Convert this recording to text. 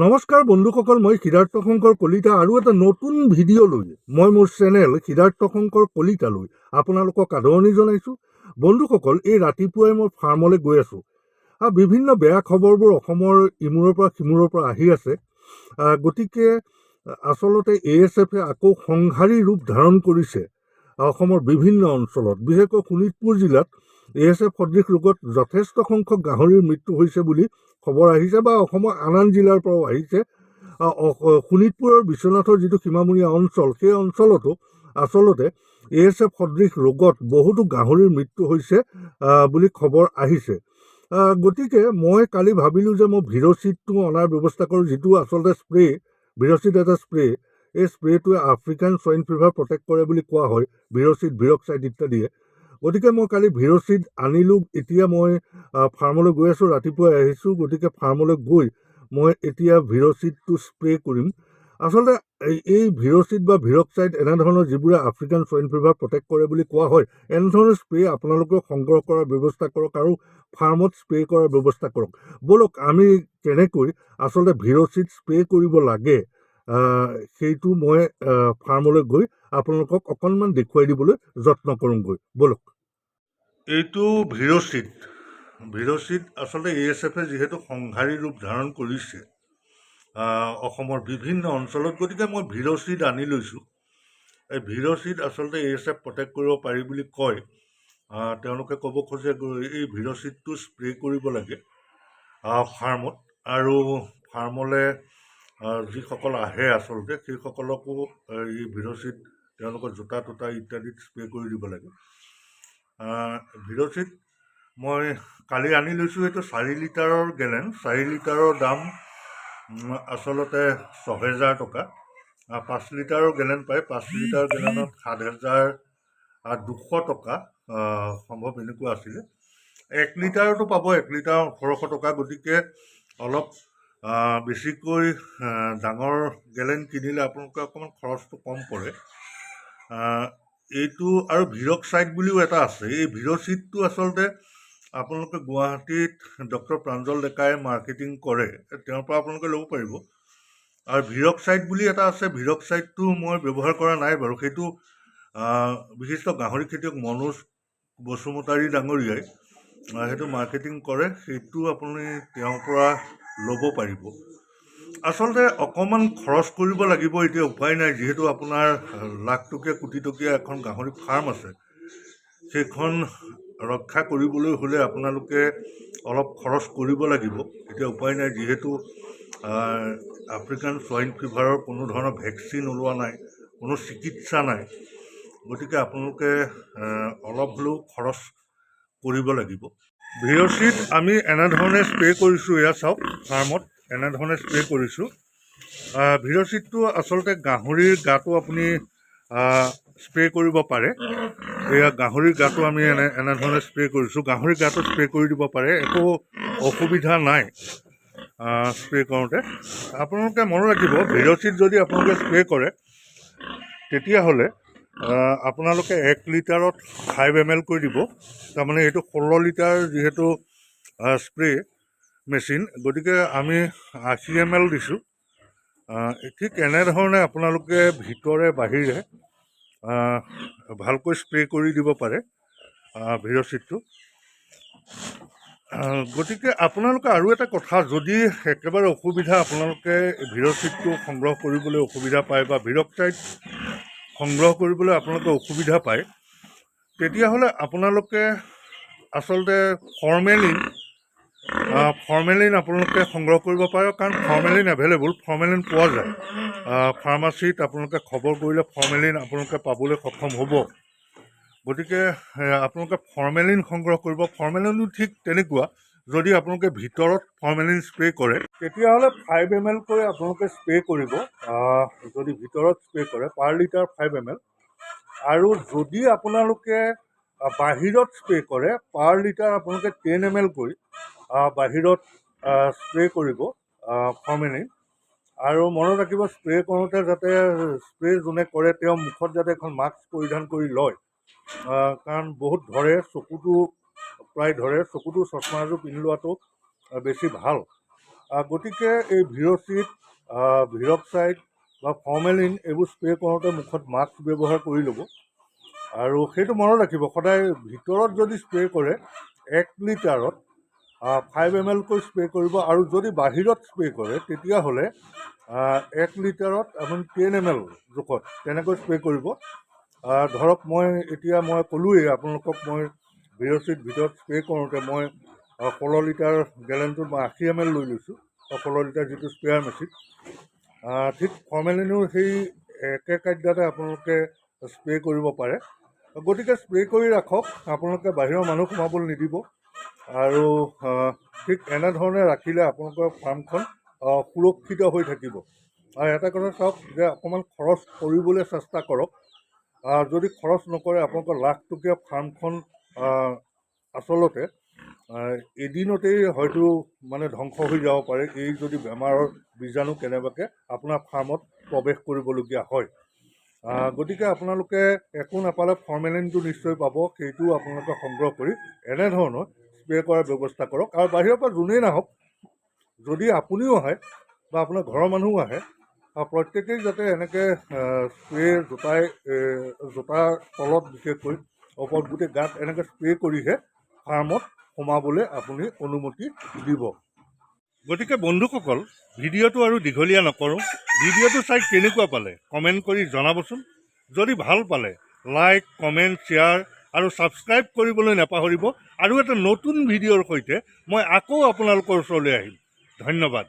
নমস্কাৰ বন্ধুসকল, মই সিদ্ধাৰ্থ শংকৰ কলিতা আৰু এটা নতুন ভিডিঅ' লৈ মই মোৰ চেনেল সিদ্ধাৰ্থ শংকৰ কলিতালৈ আপোনালোকক আদৰণি জনাইছোঁ। বন্ধুসকল, এই ৰাতিপুৱাই মই ফাৰ্মলৈ গৈ আছোঁ। বিভিন্ন বেয়া খবৰবোৰ অসমৰ ইমূৰৰ পৰা সিমূৰৰ পৰা আহি আছে। গতিকে আচলতে ASFে আকৌ সংহাৰী ৰূপ ধাৰণ কৰিছে অসমৰ বিভিন্ন অঞ্চলত, বিশেষকৈ শোণিতপুৰ জিলাত ASF সদৃশ ৰোগত যথেষ্ট সংখ্যক গাহৰিৰ মৃত্যু হৈছে বুলি খবৰ আহিছে, বা অসমৰ আন জিলাৰ পৰাও আহিছে। শোণিতপুৰৰ বিশ্বনাথৰ যিটো সীমামূৰীয়া অঞ্চল, সেই অঞ্চলতো আচলতে ASF সদৃশ ৰোগত বহুতো গাহৰিৰ মৃত্যু হৈছে বুলি খবৰ আহিছে। গতিকে মই কালি ভাবিলোঁ যে মই ভিৰচিডটো অনাৰ ব্যৱস্থা কৰোঁ, যিটো আচলতে স্প্ৰে, ভিৰচিড এটা স্প্ৰে। এই স্প্ৰেটোৱে আফ্ৰিকান সোয়াইন ফিভাৰ প্ৰটেক্ট কৰে বুলি কোৱা হয়, ভিৰচিড, ভিৰক্সাইড ইত্যাদিয়ে। গতিকে মই কালি ভিৰচিড আনিলোঁ। এতিয়া মই ফাৰ্মলৈ গৈ আছোঁ, ৰাতিপুৱাই আহিছোঁ। গতিকে ফাৰ্মলৈ গৈ মই এতিয়া ভিৰচিডটো স্প্ৰে কৰিম। আচলতে এই ভিৰচিড বা ভিৰক্সাইড এনেধৰণৰ যিবোৰে আফ্ৰিকান সোয়াইন ফিভাৰ প্ৰটেক্ট কৰে বুলি কোৱা হয়, এনেধৰণৰ স্প্ৰে আপোনালোকেও সংগ্ৰহ কৰাৰ ব্যৱস্থা কৰক আৰু ফাৰ্মত স্প্ৰে কৰাৰ ব্যৱস্থা কৰক। ব'লক আমি কেনেকৈ আচলতে ভিৰচিড স্প্ৰে কৰিব লাগে সেইটো মই ফাৰ্মলৈ গৈ আপোনালোকক অকণমান দেখুৱাই দিবলৈ যত্ন কৰোঁগৈ। ব'লক। এইটো ভিৰচিড আচলতে ASFে যিহেতু সংহাৰী ৰূপ ধাৰণ কৰিছে অসমৰ বিভিন্ন অঞ্চলত, গতিকে মই ভিৰচিড আনি লৈছোঁ। এই ভিৰচিড আচলতে ASF প্ৰটেক্ট কৰিব পাৰি বুলি কয়। তেওঁলোকে ক'ব খোজে এই ভিৰচিডটো স্প্ৰে কৰিব লাগে ফাৰ্মত, আৰু ফাৰ্মলৈ যিসকল আহে আচলতে সেইসকলকো এই ভিৰচিড তেওঁলোকৰ জোতা তোতা ইত্যাদিত স্প্ৰে কৰি দিব লাগে। ভিৰচিড মই কালি আনি লৈছোঁ। এইটো 4 লিটাৰৰ গেলেন। 4 লিটাৰৰ দাম আচলতে 6,000 টকা। 5 লিটাৰৰ গেলেন পায়। 5 লিটাৰ গেলেনত 7,200 টকা সম্ভৱ এনেকুৱা আছিলে। 1 লিটাৰতো পাব, 1 লিটাৰ 1,800 টকা। গতিকে অলপ বেছিকৈ ডাঙৰ গেলেন কিনিলে আপোনালোকে অকণমান খৰচটো কম পৰে। এইটো আৰু ভিৰক্সাইড বুলিও এটা আছে। এই ভিৰচিডটো আচলতে আপোনালোকে গুৱাহাটীত ডক্টৰ প্ৰাঞ্জল ডেকাই মাৰ্কেটিং কৰে, তেওঁৰ পৰা আপোনালোকে ল'ব পাৰিব। আৰু ভিৰক্সাইড বুলি এটা আছে। ভিৰক্সাইডটো মই ব্যৱহাৰ কৰা নাই বাৰু। সেইটো বিশিষ্ট গাহৰি খেতিয়ক মনোজ বসুমতাৰী ডাঙৰীয়াই সেইটো মাৰ্কেটিং কৰে, সেইটো আপুনি তেওঁৰ পৰা ল'ব পাৰিব। আচলতে অকণমান খৰচ কৰিব লাগিব, এতিয়া উপায় নাই। যিহেতু আপোনাৰ লাখ টকীয়া কোটি টকীয়া এখন গাহৰি ফাৰ্ম আছে, সেইখন ৰক্ষা কৰিবলৈ হ'লে আপোনালোকে অলপ খৰচ কৰিব লাগিব। এতিয়া উপায় নাই, যিহেতু আফ্ৰিকান সোয়াইন ফিভাৰৰ কোনো ধৰণৰ ভেকচিন ওলোৱা নাই, কোনো চিকিৎসা নাই। গতিকে আপোনালোকে অলপ হ'লেও খৰচ কৰিব লাগিব। ভিৰচিড আমি এনেধৰণে স্প্ৰে কৰিছোঁ। এয়া চাওক, ফাৰ্মত এনেধৰণে স্প্ৰে কৰিছোঁ। ভিৰচিডটো আচলতে গাহৰিৰ গাটো আপুনি স্প্ৰে কৰিব পাৰে। এয়া গাহৰিৰ গাটো আমি এনেধৰণে স্প্ৰে কৰিছোঁ। গাহৰিৰ গাটো স্প্ৰে কৰি দিব পাৰে, একো অসুবিধা নাই স্প্ৰে কৰোঁতে। আপোনালোকে মনত ৰাখিব, ভিৰচিড যদি আপোনালোকে স্প্ৰে কৰে তেতিয়াহ'লে আপোনালোকে 1 লিটাৰত 5 ml কৰি দিব। তাৰমানে এইটো 16 লিটাৰ যিহেতু স্প্ৰে মেচিন, গতিকে আমি 80 ml দিছোঁ। ঠিক এনেধৰণে আপোনালোকে ভিতৰে বাহিৰে ভালকৈ স্প্ৰে কৰি দিব পাৰে ভিৰচিডটো। গতিকে আপোনালোকে আৰু এটা কথা, যদি একেবাৰে অসুবিধা, আপোনালোকে ভিৰচিডটো সংগ্ৰহ কৰিবলৈ অসুবিধা পায় বা ভিৰক্সাইড সংগ্ৰহ কৰিবলৈ আপোনালোকে অসুবিধা পায়, তেতিয়াহ'লে আপোনালোকে আচলতে ফৰ্মেলিন আপোনালোকে সংগ্ৰহ কৰিব পাৰে। কাৰণ ফৰ্মেলিন এভেইলেবল, ফৰ্মেলিন পোৱা যায় ফাৰ্মাচীত। আপোনালোকে খবৰ কৰিলে ফৰ্মেলিন আপোনালোকে পাবলৈ সক্ষম হ'ব। গতিকে আপোনালোকে ফৰ্মেলিন সংগ্ৰহ কৰিব। ফৰ্মেলিনো ঠিক তেনেকুৱা, যদি আপোনালোকে ভিতৰত ফৰ্মেলিন স্প্ৰে কৰে তেতিয়াহ'লে 5 ml কৈ আপোনালোকে স্প্ৰে কৰিব। যদি ভিতৰত স্প্ৰে কৰে পাৰ লিটাৰ 5 ml। আৰু যদি আপোনালোকে বাহিৰত স্প্ৰে কৰে পাৰ লিটাৰ আপোনালোকে 10 ml কৈ বাহিৰত স্প্ৰে কৰিব ফৰ্মেলিন। আৰু মনত ৰাখিব, স্প্ৰে কৰোঁতে যাতে স্প্ৰে যোনে কৰে তেওঁ মুখত যাতে এখন মাস্ক পৰিধান কৰি লয়, কাৰণ বহুত ধৰে, চকুটো প্ৰায় ধৰে। চকুটো চশমা এযোৰ পিন্ধি লোৱাটো বেছি ভাল। গতিকে এই ভিৰচিড ভিৰক্সাইড বা ফৰ্মেলিন এইবোৰ স্প্ৰে কৰোঁতে মুখত মাস্ক ব্যৱহাৰ কৰি ল'ব। আৰু সেইটো মনত ৰাখিব, সদায় ভিতৰত যদি স্প্ৰে কৰে 1 লিটাৰত 5 ml কৈ স্প্ৰে কৰিব, আৰু যদি বাহিৰত স্প্ৰে কৰে তেতিয়াহ'লে 1 লিটাৰত আপুনি 10 ml জোখত তেনেকৈ স্প্ৰে কৰিব। ধৰক মই ক'লোৱেই আপোনালোকক, মই ভিৰচিড ভিতৰত স্প্ৰে কৰোঁতে মই 16 লিটাৰ গেলেনটোত মই 80 ml লৈ লৈছোঁ, 16 লিটাৰ যিটো স্প্ৰেয়াৰ মেচিন। ঠিক ফৰ্মেলিনো সেই একে কাৰ্যতে আপোনালোকে স্প্ৰে কৰিব পাৰে। গতিকে স্প্ৰে কৰি ৰাখক, আপোনালোকে বাহিৰৰ মানুহ সোমাবলৈ নিদিব। আৰু ঠিক এনেধৰণে ৰাখিলে আপোনালোকৰ ফাৰ্মখন সুৰক্ষিত হৈ থাকিব। আৰু এটা কথা চাওক যে অকণমান খৰচ কৰিবলৈ চেষ্টা কৰক। যদি খৰচ নকৰে আপোনালোকৰ লাখটকীয়া ফাৰ্মখন আচলতে এদিনতেই হয়তো মানে ধ্বংস হৈ যাব পাৰে, এই যদি বেমাৰৰ বীজাণু কেনেবাকৈ আপোনাৰ ফাৰ্মত প্ৰৱেশ কৰিবলগীয়া হয়। গতিকে আপোনালোকে একো নাপালে ফৰ্মেলিনটো নিশ্চয় পাব, সেইটোও আপোনালোকে সংগ্ৰহ কৰি এনেধৰণৰ স্প্ৰে কৰাৰ ব্যৱস্থা কৰক। আৰু বাহিৰৰ পৰা যোনেই নাহক, যদি আপুনিও আহে বা আপোনাৰ ঘৰৰ মানুহো আহে, প্ৰত্যেকেই যাতে এনেকৈ স্প্ৰে জোতাৰ তলত বিশেষকৈ ওপৰত গোটেই গাত এনেকৈ স্প্ৰে কৰিহে ফাৰ্মত সোমাবলৈ আপুনি অনুমতি দিব। গতিকে বন্ধুসকল, ভিডিঅ'টো আৰু দীঘলীয়া নকৰোঁ। ভিডিঅ'টো চাই কেনেকুৱা পালে কমেণ্ট কৰি জনাবচোন। যদি ভাল পালে লাইক, কমেণ্ট, শ্বেয়াৰ আৰু ছাবস্ক্ৰাইব কৰিবলৈ নাপাহৰিব। আৰু এটা নতুন ভিডিঅ'ৰ সৈতে মই আকৌ আপোনালোকৰ ওচৰলৈ আহিম। ধন্যবাদ।